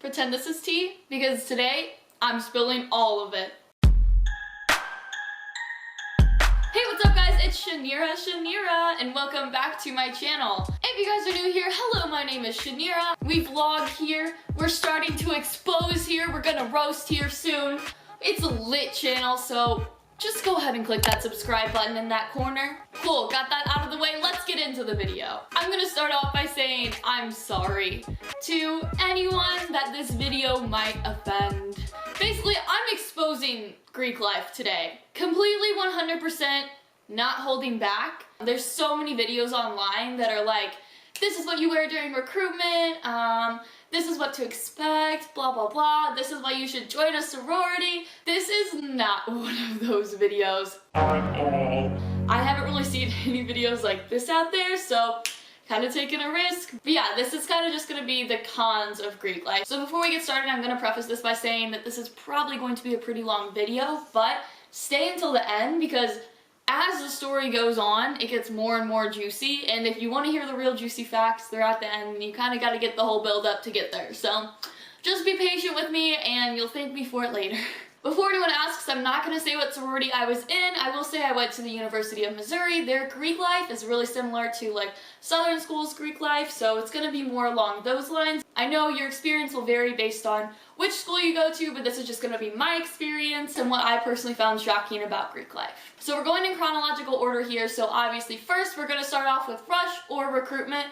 Pretend this is tea, because today I'm spilling all of it. Hey, what's up guys? It's Shanira, and welcome back to my channel. If you guys are new here, hello, my name is Shanira. We vlog here, we're starting to expose here, we're gonna roast here soon. It's a lit channel, so just go ahead and click that subscribe button in that corner. Cool, got that out of the way, let's get into the video. I'm gonna start off by saying I'm sorry to anyone that this video might offend. Basically, I'm exposing Greek life today. Completely 100%, not holding back. There's so many videos online that are like, this is what you wear during recruitment, this is what to expect, blah blah blah, this is why you should join a sorority. This is not one of those videos at all. I haven't really seen any videos like this out there, so kind of taking a risk. But yeah, this is kind of just going to be the cons of Greek life. So before we get started, I'm going to preface this by saying that this is probably going to be a pretty long video, but stay until the end because as the story goes on, it gets more and more juicy, and if you want to hear the real juicy facts, they're at the end, and you kind of got to get the whole build up to get there. So just be patient with me, and you'll thank me for it later. Before anyone asks, I'm not going to say what sorority I was in. I will say I went to the University of Missouri. Their Greek life is really similar to like Southern School's Greek life, so it's going to be more along those lines. I know your experience will vary based on which school you go to, but this is just going to be my experience and what I personally found shocking about Greek life. So we're going in chronological order here, so obviously first we're going to start off with rush or recruitment.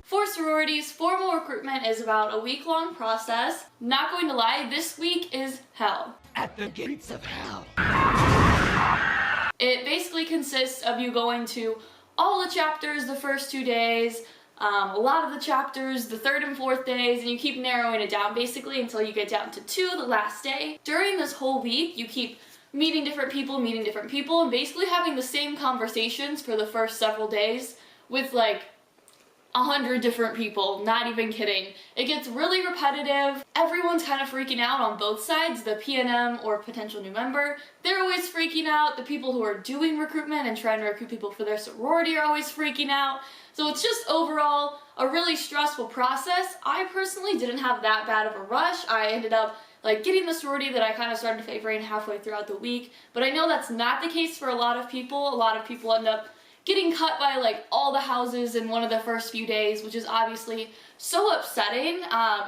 For sororities, formal recruitment is about a week-long process. Not going to lie, this week is hell. At the gates of hell. It basically consists of you going to all the chapters the first 2 days, a lot of the chapters the third and fourth days, and you keep narrowing it down basically until you get down to 2 the last day. During this whole week, you keep meeting different people, and basically having the same conversations for the first several days with like 100 different people, not even kidding. It gets really repetitive. Everyone's kind of freaking out on both sides. The PNM or potential new member, they're always freaking out. The people who are doing recruitment and trying to recruit people for their sorority are always freaking out. So it's just overall a really stressful process. I personally didn't have that bad of a rush. I ended up like getting the sorority that I kind of started favoring halfway throughout the week. But I know that's not the case for a lot of people. A lot of people end up getting cut by like all the houses in one of the first few days, which is obviously so upsetting,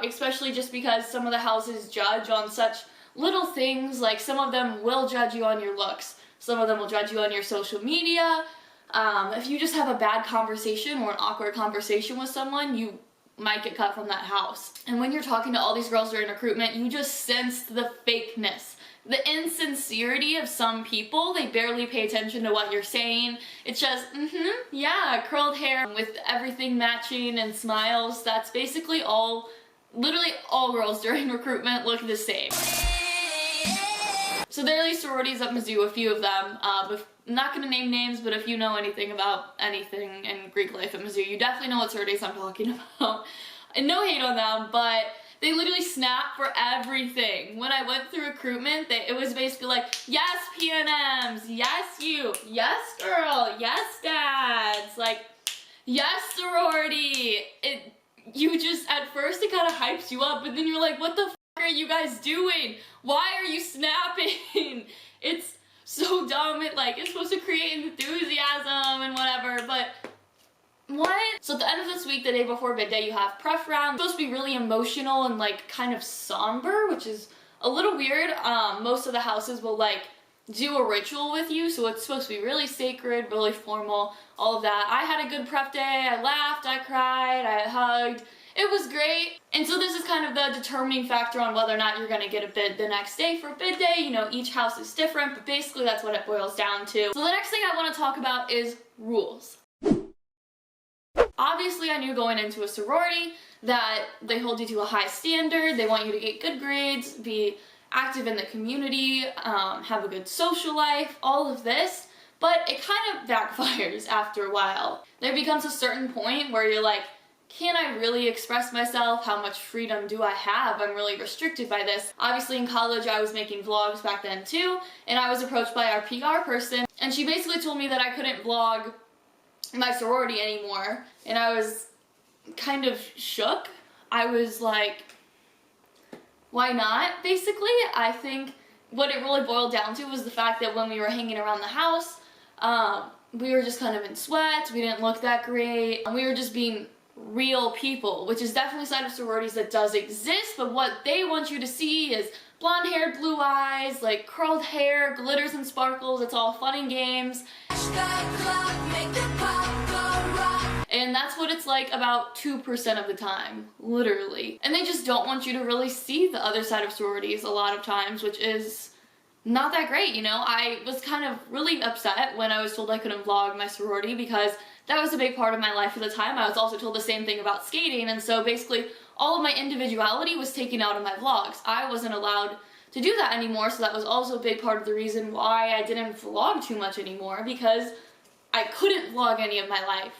especially just because some of the houses judge on such little things. Like some of them will judge you on your looks, some of them will judge you on your social media. If you just have a bad conversation or an awkward conversation with someone, you might get cut from that house. And when you're talking to all these girls during recruitment, you just sense the fakeness, the insincerity of some people. They barely pay attention to what you're saying. It's just, yeah, curled hair with everything matching and smiles. That's basically all, literally all girls during recruitment look the same. So there are these sororities at Mizzou, a few of them. I'm not going to name names, but if you know anything about anything in Greek life at Mizzou, you definitely know what sororities I'm talking about. And no hate on them, but they literally snap for everything. When I went through recruitment, it was basically like, yes, PNMs, yes, you, yes, girl, yes, dads, like, yes, sorority. You just, at first it kind of hypes you up, but then you're like, what the f are you guys doing? Why are you snapping? It's so dumb. It's supposed to create enthusiasm and whatever, but what? So at the end of this week, the day before bid day, you have pref round. It's supposed to be really emotional and like kind of somber, which is a little weird. Most of the houses will like do a ritual with you, so it's supposed to be really sacred, really formal, all of that. I had a good prep day. I laughed, I cried, I hugged. It was great. And so this is kind of the determining factor on whether or not you're gonna get a bid the next day for bid day. You know, each house is different, but basically that's what it boils down to. So the next thing I want to talk about is rules. Obviously, I knew going into a sorority that they hold you to a high standard. They want you to get good grades, be active in the community, have a good social life, all of this. But it kind of backfires after a while. There becomes a certain point where you're like, can I really express myself? How much freedom do I have? I'm really restricted by this. Obviously in college I was making vlogs back then too, and I was approached by our PR person, and she basically told me that I couldn't vlog my sorority anymore, and I was kind of shook. I was like, why not, basically? I think what it really boiled down to was the fact that when we were hanging around the house, we were just kind of in sweats, we didn't look that great, and we were just being real people, which is definitely a side of sororities that does exist, but what they want you to see is blonde hair, blue eyes, like curled hair, glitters and sparkles, it's all fun and games. And that's what it's like about 2% of the time, literally. And they just don't want you to really see the other side of sororities a lot of times, which is not that great, you know? I was kind of really upset when I was told I couldn't vlog my sorority because that was a big part of my life at the time. I was also told the same thing about skating, and so basically all of my individuality was taken out of my vlogs. I wasn't allowed to do that anymore, so that was also a big part of the reason why I didn't vlog too much anymore, because I couldn't vlog any of my life.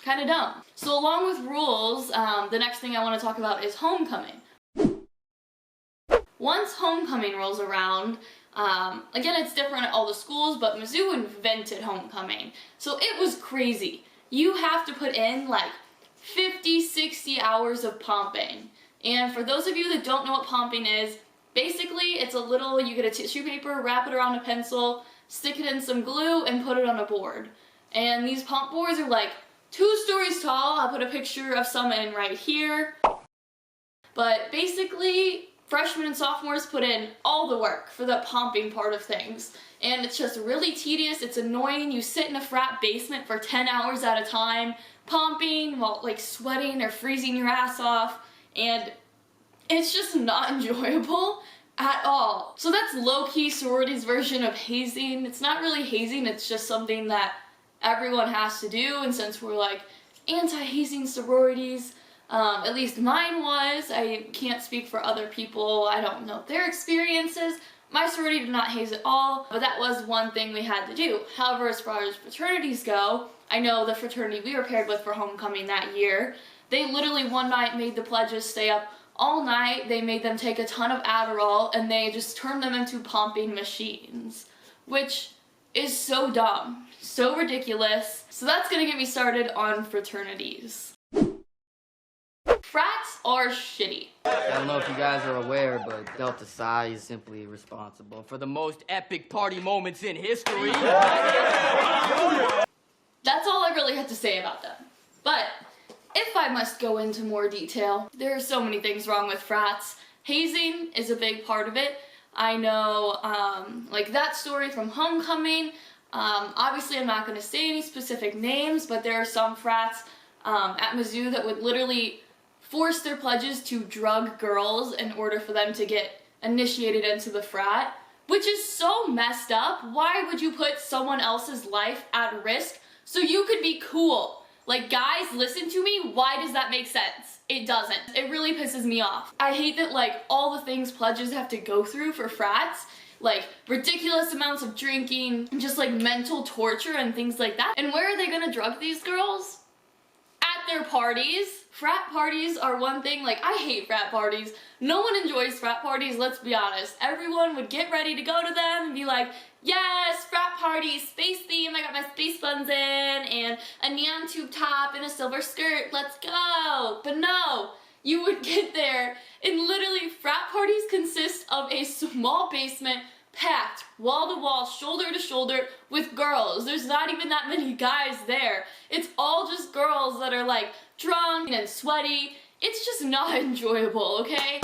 Kind of dumb. So along with rules, the next thing I want to talk about is homecoming. Once homecoming rolls around, again, it's different at all the schools, but Mizzou invented homecoming. So it was crazy. You have to put in like 50, 60 hours of pomping. And for those of you that don't know what pomping is, basically it's a little, you get a tissue paper, wrap it around a pencil, stick it in some glue, and put it on a board. And these pomp boards are like 2 stories tall. I'll put a picture of some in right here. But basically, freshmen and sophomores put in all the work for the pomping part of things. And it's just really tedious, it's annoying. You sit in a frat basement for 10 hours at a time, pomping while like sweating or freezing your ass off, and it's just not enjoyable at all. So that's low-key sororities' version of hazing. It's not really hazing, it's just something that everyone has to do, and since we're like anti-hazing sororities, at least mine was. I can't speak for other people, I don't know their experiences. My sorority did not haze at all, but that was one thing we had to do. However, as far as fraternities go, I know the fraternity we were paired with for homecoming that year, they literally one night made the pledges stay up all night. They made them take a ton of Adderall, and they just turned them into pomping machines, which is so dumb, so ridiculous. So that's gonna get me started on fraternities. Frats are shitty. I don't know if you guys are aware, but Delta Psi is simply responsible for the most epic party moments in history. That's all I really have to say about them. But if I must go into more detail, there are so many things wrong with frats. Hazing is a big part of it. I know, like that story from homecoming, obviously I'm not going to say any specific names, but there are some frats at Mizzou that would literally force their pledges to drug girls in order for them to get initiated into the frat, which is so messed up. Why would you put someone else's life at risk so you could be cool? Like, guys, listen to me, why does that make sense? It doesn't. It really pisses me off. I hate that, like, all the things pledges have to go through for frats, like ridiculous amounts of drinking, just like mental torture and things like that. And where are they gonna drug these girls? At their parties. Frat parties are one thing, like, I hate frat parties. No one enjoys frat parties, let's be honest. Everyone would get ready to go to them and be like, yes, frat party, space theme, I got my space buns in, and a neon tube top and a silver skirt, let's go. But no, you would get there, and literally frat parties consist of a small basement packed wall to wall, shoulder to shoulder with girls. There's not even that many guys there. It's all just girls that are like drunk and sweaty. It's just not enjoyable, okay?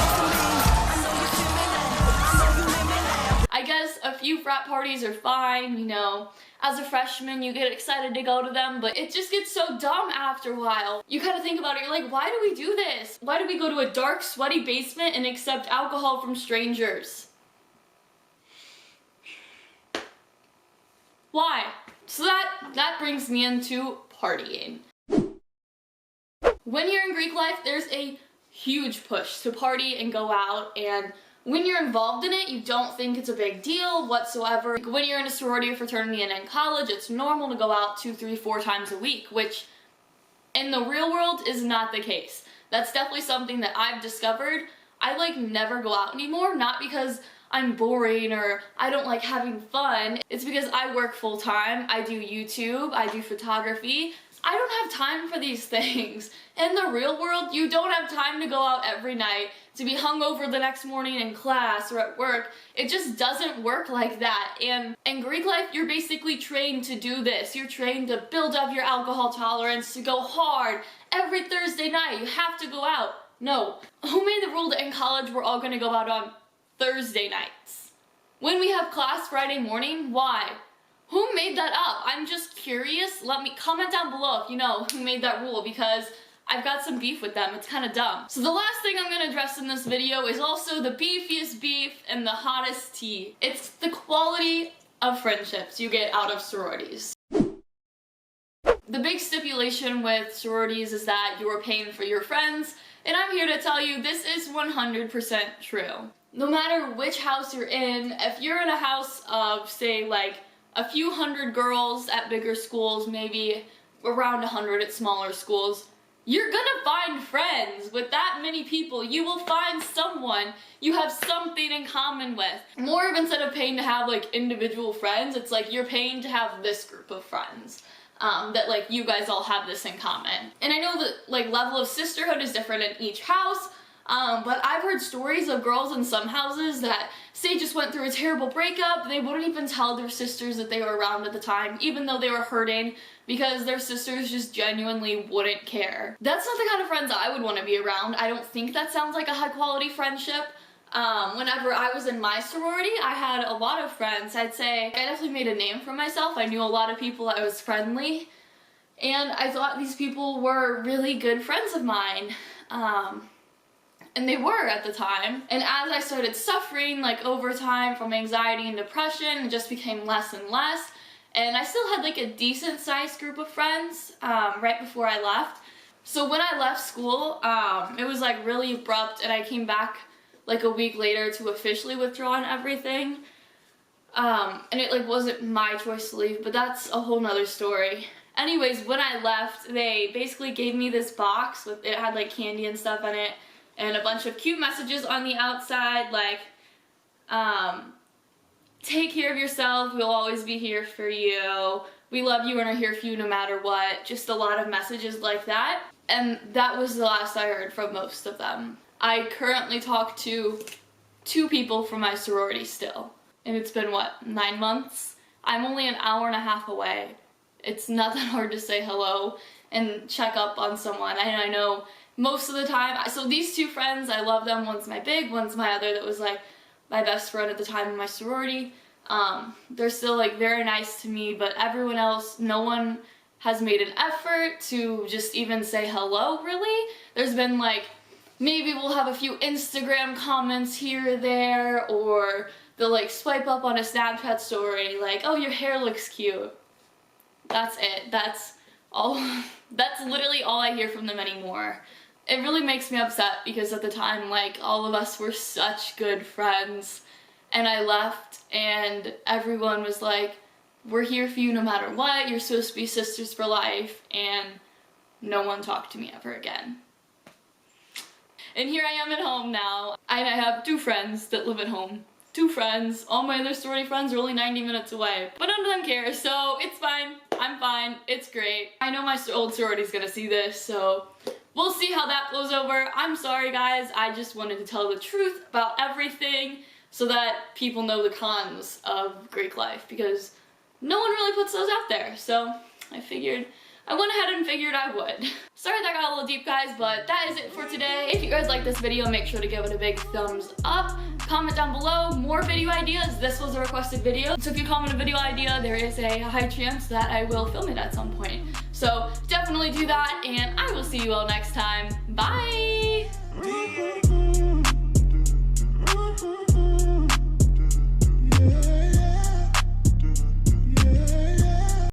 I guess a few frat parties are fine, you know. As a freshman, you get excited to go to them, but it just gets so dumb after a while. You kind of think about it, you're like, why do we do this? Why do we go to a dark, sweaty basement and accept alcohol from strangers? Why? So that brings me into partying. When you're in Greek life, there's a huge push to party and go out, and when you're involved in it, you don't think it's a big deal whatsoever. When you're in a sorority or fraternity and in college, it's normal to go out 2, 3, 4 times a week, which in the real world is not the case. That's definitely something that I've discovered. I like never go out anymore, not because I'm boring or I don't like having fun. It's because I work full time, I do YouTube, I do photography. I don't have time for these things. In the real world, you don't have time to go out every night, to be hungover the next morning in class or at work. It just doesn't work like that. And in Greek life, you're basically trained to do this. You're trained to build up your alcohol tolerance, to go hard. Every Thursday night, you have to go out. No. Who made the rule that in college we're all gonna go out on Thursday nights? When we have class Friday morning, why? Who made that up? I'm just curious. Let me comment down below if you know who made that rule, because I've got some beef with them. It's kind of dumb. So the last thing I'm gonna address in this video is also the beefiest beef and the hottest tea. It's the quality of friendships you get out of sororities. The big stipulation with sororities is that you are paying for your friends, and I'm here to tell you this is 100% true. No matter which house you're in, if you're in a house of, say, like, a few hundred girls at bigger schools, maybe around 100 at smaller schools, you're gonna find friends. With that many people, you will find someone you have something in common with. More of, instead of paying to have like individual friends, it's like you're paying to have this group of friends. That like you guys all have this in common. And I know that like level of sisterhood is different in each house, but I've heard stories of girls in some houses that say just went through a terrible breakup. They wouldn't even tell their sisters that they were around at the time, even though they were hurting, because their sisters just genuinely wouldn't care. That's not the kind of friends I would want to be around. I don't think that sounds like a high quality friendship. Whenever I was in my sorority, I had a lot of friends. I'd say I definitely made a name for myself. I knew a lot of people. I was friendly, and I thought these people were really good friends of mine. And they were at the time. And as I started suffering, like over time, from anxiety and depression, it just became less and less. And I still had like a decent sized group of friends right before I left. So when I left school, it was like really abrupt, and I came back like a week later to officially withdraw and everything. And it like wasn't my choice to leave, but that's a whole nother story. Anyways, when I left, they basically gave me this box with, it had like candy and stuff in it, and a bunch of cute messages on the outside, like, take care of yourself, we'll always be here for you, we love you and are here for you no matter what. Just a lot of messages like that. And that was the last I heard from most of them. I currently talk to 2 people from my sorority still. And it's been, what, 9 months? I'm only an hour and a half away. It's not that hard to say hello and check up on someone. I know most of the time, so these 2 friends, I love them. One's my big, one's my other that was like my best friend at the time in my sorority. They're still like very nice to me, but everyone else, no one has made an effort to just even say hello, really. There's been like, maybe we'll have a few Instagram comments here or there, or they'll like swipe up on a Snapchat story like, oh, your hair looks cute. That's it. That's all. That's literally all I hear from them anymore. It really makes me upset, because at the time, like, all of us were such good friends, and I left and everyone was like, we're here for you no matter what, you're supposed to be sisters for life, and no one talked to me ever again. And here I am at home now. I have 2 friends that live at home. 2 friends. All my other sorority friends are only 90 minutes away. But none of them care, so it's fine. I'm fine. It's great. I know my old sorority's gonna see this, so we'll see how that blows over. I'm sorry, guys. I just wanted to tell the truth about everything so that people know the cons of Greek life, because no one really puts those out there. So I went ahead and figured I would. Sorry that got a little deep, guys, but that is it for today. If you guys like this video, make sure to give it a big thumbs up. Comment down below more video ideas. This was a requested video, so if you comment a video idea, there is a high chance that I will film it at some point. So definitely do that, and I will see you all next time. Bye!